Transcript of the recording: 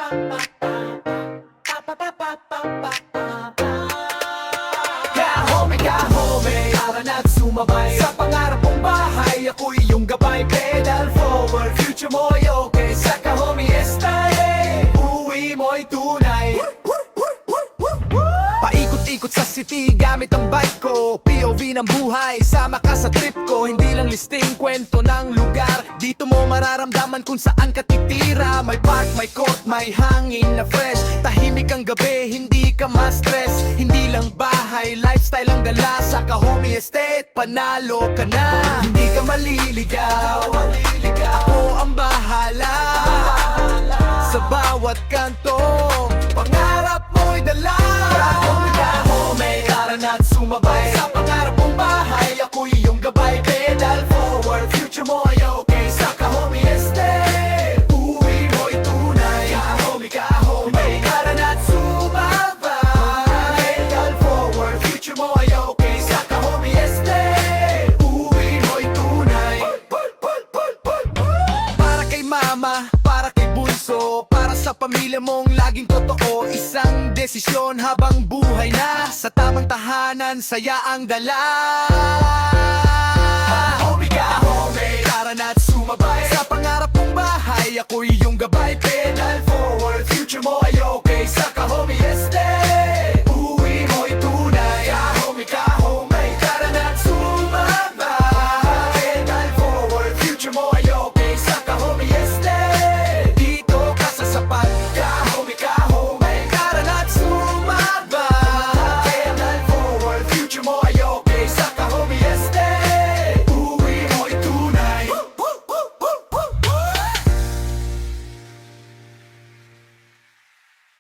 Kahome, tara na't sumabay sa pangarap mong bahay, ako'y iyong gabay. Pedal forward, future mo'y okay. Sa Kahome style, uwi mo'y tunay. Paikot-ikot sa city gamit ang bike ko, POV ng buhay, sama ka sa trip ko. Hindi lang listing, kwento ng lugar. Dito mo mararamdaman kung saan ka titira. May park, may court, may hangin na fresh. Tahimik ang gabi, hindi ka ma-stress. Hindi lang bahay, lifestyle ang dala. Sa Kahome Estate, panalo ka na. Hindi ka maliligaw, ako ang bahala. Sa bawat kanto, pangarap mo'y dala. Kahome, tara na't sumabay sa pangarap mong bahay, ako'y iyong gabay. Pedal forward, future mo ay okay. Sa Kahome Estate, uwi mo'y tunay. Kahome, tara na't sumabay. Pedal forward, future mo ay okay. Sa Kahome Estate, uwi mo'y tunay. Para kay mama, para kay bunso, para sa pamilya mong laging totoo. Isang desisyon habang buhay na, sa tamang tahanan, saya ang dala. Kahome, tara na't